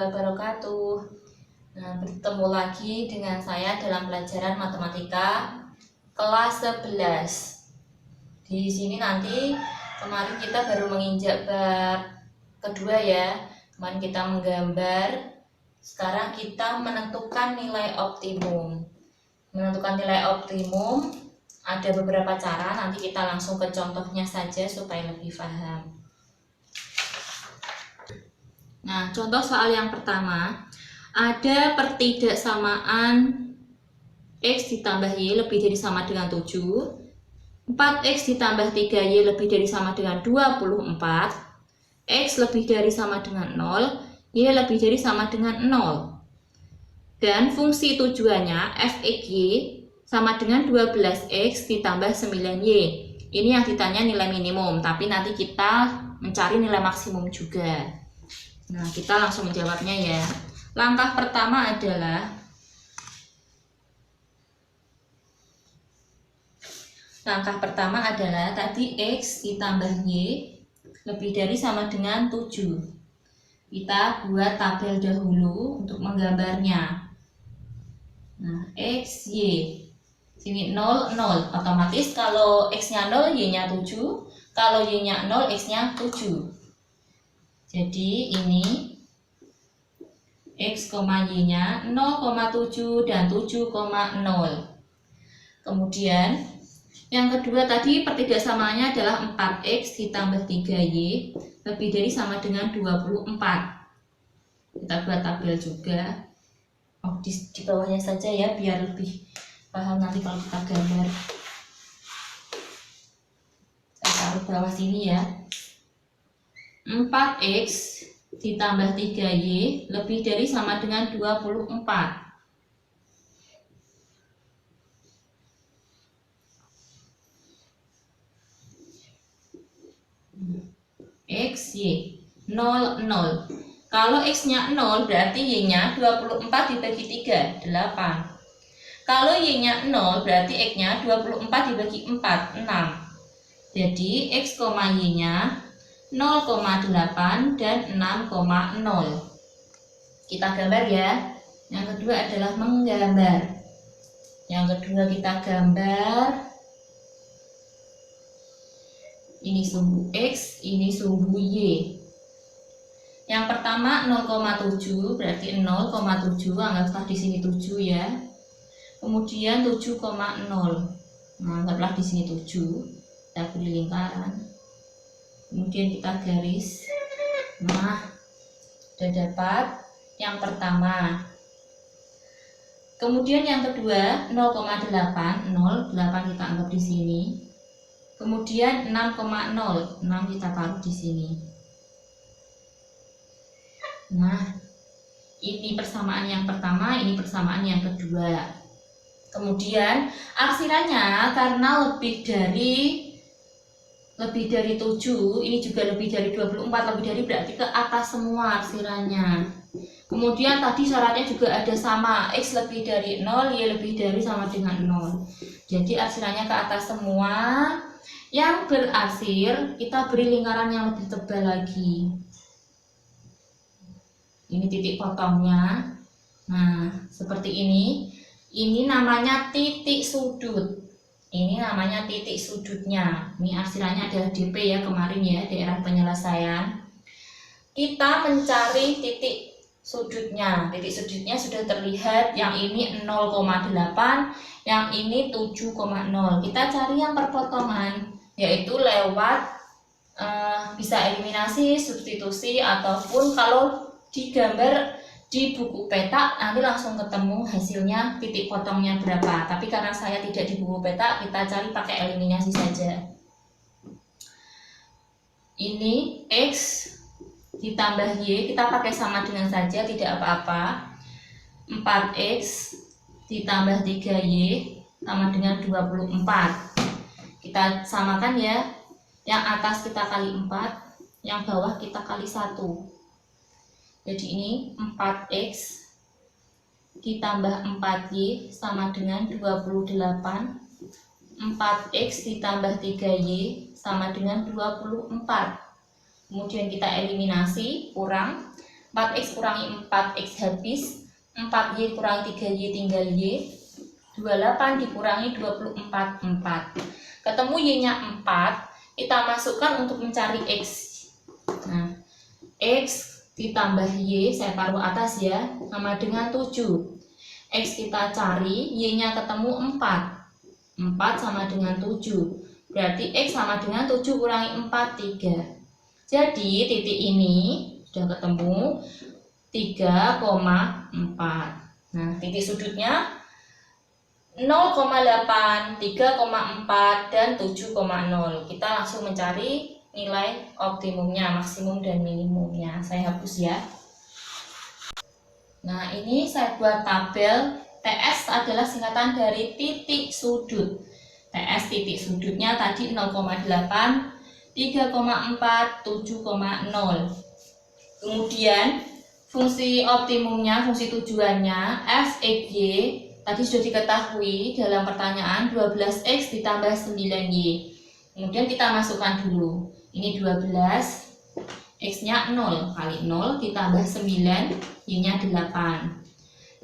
wabarakatuh. Nah, bertemu lagi dengan saya dalam pelajaran matematika kelas 11. Di sini nanti kemarin kita baru menginjak bab kedua ya. Kemarin kita menggambar, sekarang kita menentukan nilai optimum. Menentukan nilai optimum ada beberapa cara, nanti kita langsung ke contohnya saja supaya lebih paham. Nah, contoh soal yang pertama, ada pertidaksamaan X ditambah Y lebih dari sama dengan 7, 4X ditambah 3Y lebih dari sama dengan 24, X lebih dari sama dengan 0, Y lebih dari sama dengan 0. Dan fungsi tujuannya f(x)y sama dengan 12X ditambah 9Y. Ini yang ditanya nilai minimum, tapi nanti kita mencari nilai maksimum juga. Nah, kita langsung menjawabnya ya. Langkah pertama adalah tadi X ditambah Y lebih dari sama dengan 7. Kita buat tabel dahulu untuk menggambarnya. Nah, X, Y. Sini 0, 0. Otomatis kalau X-nya 0, Y-nya 7. Kalau Y-nya 0, X-nya 7. Jadi ini X, Y-nya 0,7 dan 7,0. Kemudian yang kedua tadi pertidaksamaannya adalah 4X ditambah 3Y lebih dari sama dengan 24. Kita buat tabel juga. Di bawahnya saja ya, biar lebih paham nanti kalau kita gambar. Saya taruh bawah sini ya. 4X ditambah 3Y lebih dari sama dengan 24. X, Y 0, 0. Kalau X-nya 0 berarti Y-nya 24 dibagi 3, 8. Kalau Y-nya 0 berarti X-nya 24 dibagi 4, 6. Jadi X, Y-nya 0,8 dan 6,0. Kita gambar ya. Yang kedua adalah menggambar. Yang kedua kita gambar. Ini sumbu X, ini sumbu Y. Yang pertama 0,7 berarti 0,7, anggaplah di sini 7 ya. Kemudian 7,0. Nah, anggaplah di sini 7. Kita beri lingkaran. Kemudian kita garis. Nah, sudah dapat yang pertama. Kemudian yang kedua 0,8, 0,8 kita anggap di sini. Kemudian 6,0, 6 kita taruh di sini. Nah, ini persamaan yang pertama, ini persamaan yang kedua. Kemudian arsiranya karena lebih dari 7, ini juga lebih dari 24, lebih dari berarti ke atas semua arsirannya. Kemudian tadi syaratnya juga ada sama, X lebih dari 0, Y lebih dari sama dengan 0. Jadi arsirannya ke atas semua. Yang berarsir kita beri lingkaran yang lebih tebal lagi. Ini titik potongnya. Nah, seperti ini. Ini namanya titik sudut. Ini namanya titik sudutnya. Ini arsirannya adalah DP ya, kemarin ya, daerah penyelesaian. Kita mencari titik sudutnya. Titik sudutnya sudah terlihat, yang ini 0,8, yang ini 7,0. Kita cari yang perpotongan, yaitu lewat bisa eliminasi, substitusi, ataupun kalau digambar di buku peta nanti langsung ketemu hasilnya titik potongnya berapa. Tapi karena saya tidak di buku peta, kita cari pakai eliminasi saja. Ini X ditambah Y, kita pakai sama dengan saja, tidak apa-apa. 4X ditambah 3Y sama dengan 24. Kita samakan ya. Yang atas kita kali 4, yang bawah kita kali 1. Jadi ini 4X ditambah 4Y sama dengan 28. 4X ditambah 3Y sama dengan 24. Kemudian kita eliminasi, kurang. 4x kurangi 4x habis, 4y kurangi 3y tinggal y, 28 dikurangi 24, 4. Ketemu y-nya 4, kita masukkan untuk mencari x. Nah, x ditambah y, saya taruh atas ya, sama dengan 7. X kita cari, y-nya ketemu 4. 4 sama dengan 7. Berarti x sama dengan 7 kurangi 4, 3. Jadi titik ini sudah ketemu 3,4. Nah, titik sudutnya 0,8, 3,4, dan 7,0. Kita langsung mencari nilai optimumnya, maksimum dan minimumnya. Saya hapus ya. Nah, ini saya buat tabel. TS adalah singkatan dari titik sudut. TS titik sudutnya tadi 0,8, 3,4, 7,0. Kemudian fungsi optimumnya, fungsi tujuannya f, x, y tadi sudah diketahui dalam pertanyaan 12x ditambah 9y. Kemudian kita masukkan dulu. Ini 12, x-nya 0 kali 0 ditambah 9, y-nya 8.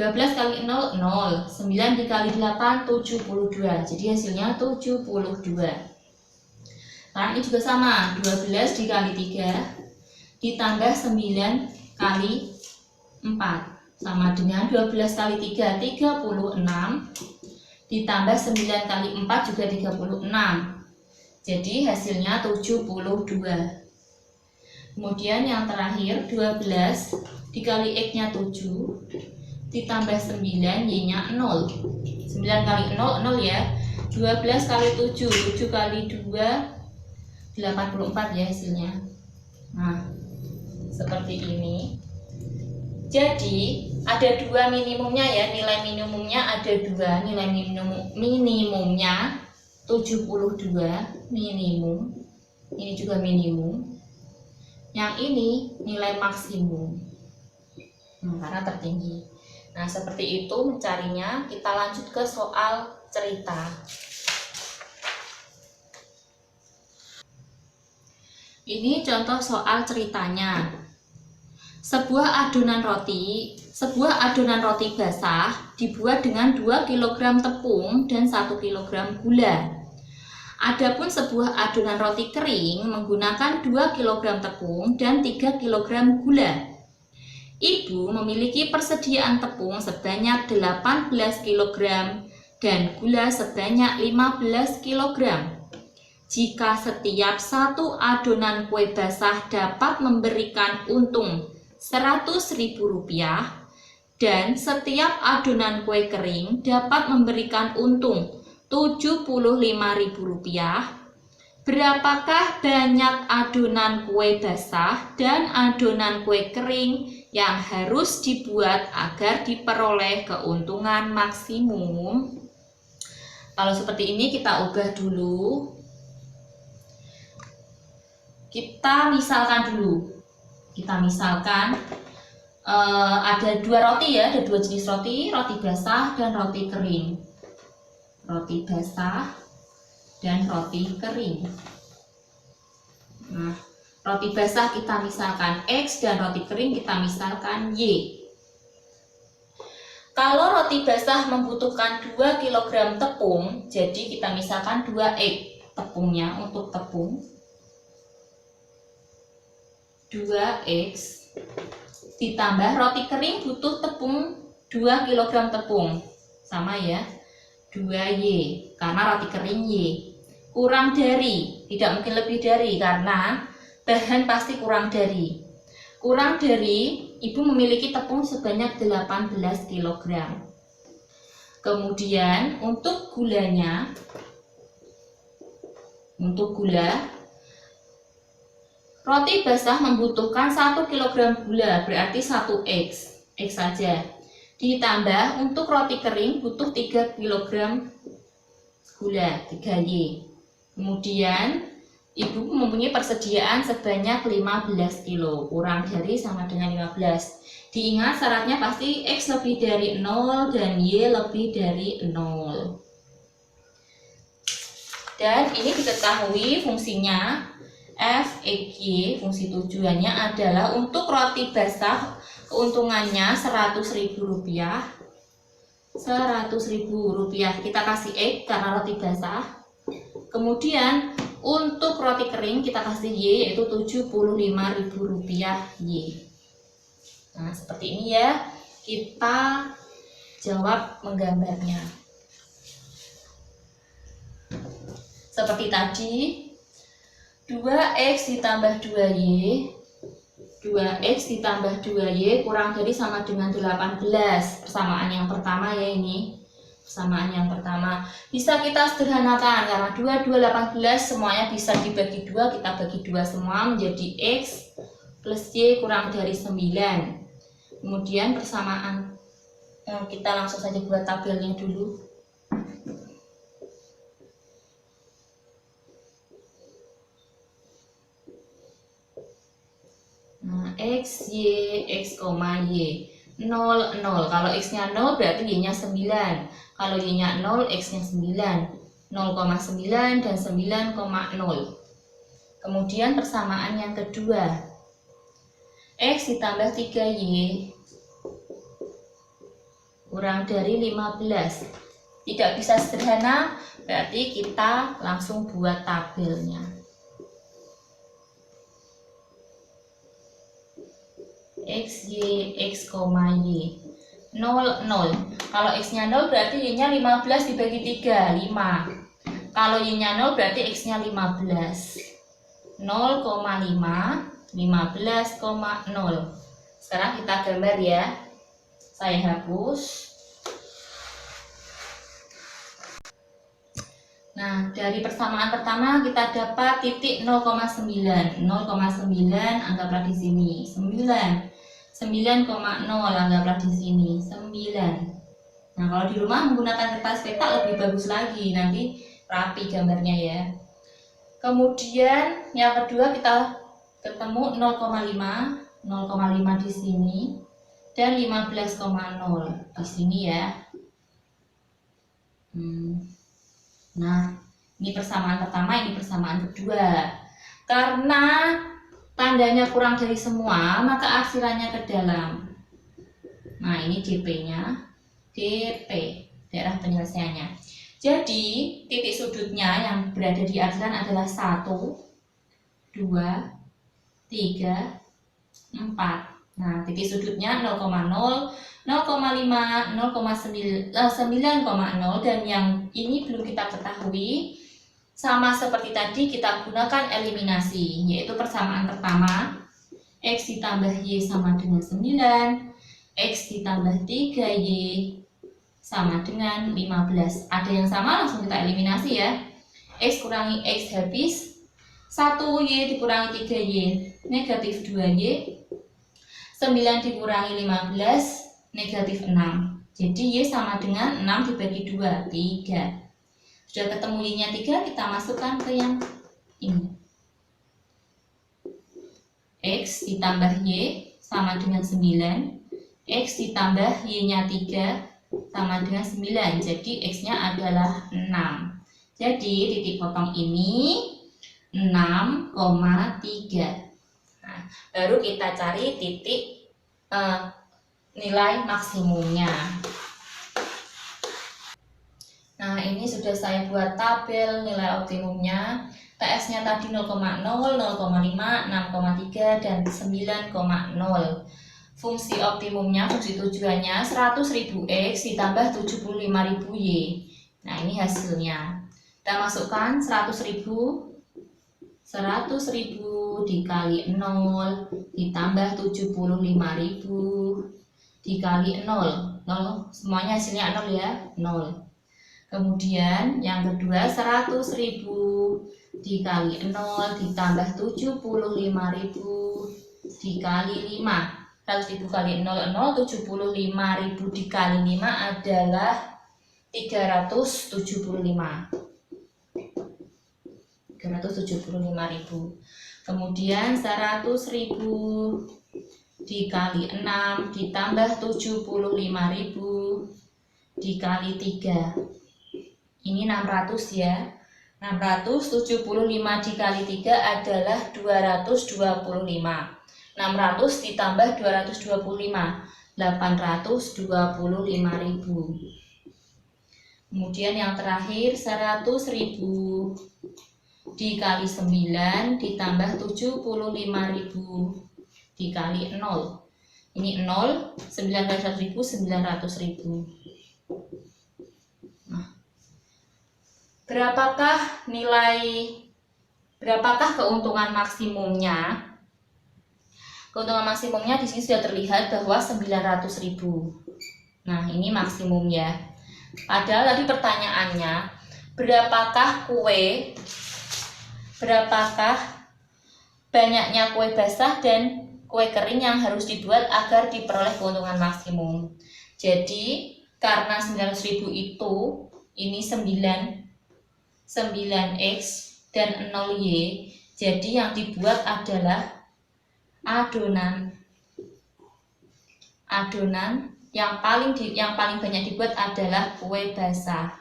12 kali 0, 0. 9 dikali 8, 72. Jadi hasilnya 72. Sekarang ini juga sama. 12 dikali 3 ditambah 9 kali 4 sama dengan 12 kali 3, 36, ditambah 9 kali 4 juga 36. Jadi hasilnya 72. Kemudian yang terakhir 12 dikali x-nya 7 ditambah 9, y-nya 0. 9 kali 0, 0 ya. 12 kali 7, 7 kali 2, 84 ya hasilnya. Nah, seperti ini. Jadi ada dua minimumnya ya, nilai minimumnya ada dua. Nilai minimumnya 72 minimum, ini juga minimum. Yang ini nilai maksimum, karena tertinggi. Nah, seperti itu mencarinya. Kita lanjut ke soal cerita. Ini contoh soal ceritanya. Sebuah adonan roti basah dibuat dengan 2 kg tepung dan 1 kg gula. Adapun sebuah adonan roti kering menggunakan 2 kg tepung dan 3 kg gula. Ibu memiliki persediaan tepung sebanyak 18 kg dan gula sebanyak 15 kg. Jika setiap satu adonan kue basah dapat memberikan untung Rp100.000 dan setiap adonan kue kering dapat memberikan untung Rp75.000, berapakah banyak adonan kue basah dan adonan kue kering yang harus dibuat agar diperoleh keuntungan maksimum? Kalau seperti ini kita ubah dulu. Kita misalkan dulu. Kita misalkan ada dua roti ya, ada dua jenis roti, roti basah dan roti kering. Roti basah dan roti kering. Nah, roti basah kita misalkan X dan roti kering kita misalkan Y. Kalau roti basah membutuhkan 2 kg tepung, jadi kita misalkan 2X tepungnya untuk tepung. 2X ditambah roti kering butuh tepung 2 kg tepung, sama ya, 2Y karena roti kering Y. Kurang dari, tidak mungkin lebih dari karena bahan pasti kurang dari. Kurang dari, ibu memiliki tepung sebanyak 18 kg. Kemudian untuk gulanya, untuk gula, roti basah membutuhkan 1 kg gula, berarti 1X, X saja. Ditambah untuk roti kering butuh 3 kg gula, 3Y. Kemudian ibu mempunyai persediaan sebanyak 15 kg, kurang dari sama dengan 15. Diingat syaratnya pasti X lebih dari 0 dan Y lebih dari 0. Dan ini diketahui fungsinya F, X, Y. Fungsi tujuannya adalah untuk roti basah, keuntungannya Rp100.000. Rp100.000 kita kasih X karena roti basah. Kemudian untuk roti kering kita kasih Y, yaitu Rp75.000 Y. Nah, seperti ini ya, kita jawab menggambarnya. Seperti tadi, 2X ditambah 2Y, 2X ditambah 2Y kurang dari sama dengan 18. Persamaan yang pertama ya ini. Persamaan yang pertama. Bisa kita sederhanakan karena 2, 18 semuanya bisa dibagi 2. Kita bagi 2 semua menjadi X plus Y kurang dari 9. Kemudian persamaan, kita langsung saja buat tabelnya dulu. Nah, X, Y, X, Y 0, 0. Kalau X-nya 0 berarti Y-nya 9. Kalau Y-nya 0, X-nya 9. 0,9 dan 9,0. Kemudian persamaan yang kedua, X ditambah 3Y kurang dari 15. Tidak bisa sederhana, berarti kita langsung buat tabelnya. X, Y, X, Y 0, 0. Kalau X-nya 0 berarti Y-nya 15 dibagi 3, 5. Kalau Y-nya 0 berarti X-nya 15. 0,5, 15,0. Sekarang kita gambar ya. Saya hapus. Nah, dari persamaan pertama kita dapat titik 0,9. 0,9 anggaplah di sini. 9,0 anggaplah di sini. 9. Nah, kalau di rumah menggunakan kertas peta lebih bagus lagi. Nanti rapi gambarnya ya. Kemudian yang kedua kita ketemu 0,5. 0,5 di sini. Dan 15,0 di sini ya. Nah, ini persamaan pertama, ini persamaan kedua. Karena tandanya kurang dari semua, maka arsirannya ke dalam. Nah, ini DP-nya, DP, daerah penyelesaiannya. Jadi, titik sudutnya yang berada di arsiran adalah 1, 2, 3, 4. Nah, titik sudutnya 0,0, 0,5, 9,0, dan yang ini belum kita ketahui. Sama seperti tadi kita gunakan eliminasi, yaitu persamaan pertama X ditambah Y sama dengan 9, X ditambah 3Y sama dengan 15. Ada yang sama, langsung kita eliminasi ya. X kurangi X habis, 1Y dikurangi 3Y negatif 2Y, 9 dikurangi 15 negatif 6. Jadi Y sama dengan 6 dibagi 2, 3. Sudah ketemu Y-nya 3, kita masukkan ke yang ini. X ditambah Y sama dengan 9. X ditambah Y-nya 3 sama dengan 9. Jadi X-nya adalah 6. Jadi titik potong ini 6,3. Nah, baru kita cari titik nilai maksimumnya. Nah, ini sudah saya buat tabel nilai optimumnya. TS-nya tadi 0,0, 0,5, 6,3, dan 9,0. Fungsi optimumnya, fungsi tujuannya 100.000 X ditambah 75.000 Y. Nah, ini hasilnya. Kita masukkan 100.000 dikali 0 ditambah 75.000 dikali 0. 0 semuanya hasilnya 0 ya, 0. Kemudian yang kedua 100.000 dikali 0 ditambah 75.000 dikali 5. 100.000 kali 0, 75.000 dikali 5 adalah 375.000. Kemudian 100.000 dikali 6 ditambah 75.000 dikali 3. Ini 600 ya. 675 dikali 3 adalah 225. 600 ditambah 225, 825.000. Kemudian yang terakhir 100.000 dikali 9 ditambah 75.000 dikali 0. Ini 0, 9 kali 100.000, 900.000. Nah, berapakah keuntungan maksimumnya? Keuntungan maksimumnya di sini sudah terlihat bahwa 900.000. Nah, ini maksimum ya. Padahal tadi pertanyaannya, berapakah banyaknya kue basah dan kue kering yang harus dibuat agar diperoleh keuntungan maksimum. Jadi, karena 900.000 itu, ini 9x dan 0y, jadi yang dibuat adalah adonan yang paling banyak dibuat adalah kue basah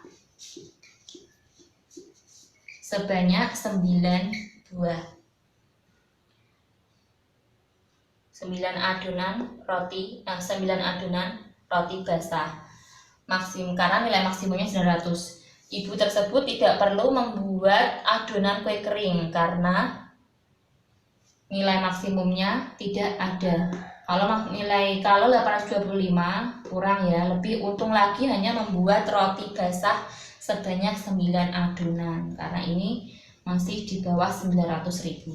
sebanyak 9 buah. 9 adonan roti basah. Karena nilai maksimumnya 900. Ibu tersebut tidak perlu membuat adonan kue kering karena nilai maksimumnya tidak ada. Kalau 825 kurang ya, lebih untung lagi hanya membuat roti basah sebanyak 9 adonan karena ini masih di bawah 900.000.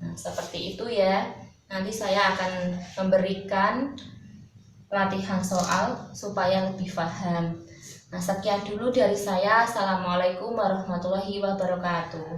Nah, seperti itu ya. Nanti saya akan memberikan latihan soal supaya lebih paham. Nah, sekian dulu dari saya. Assalamualaikum warahmatullahi wabarakatuh.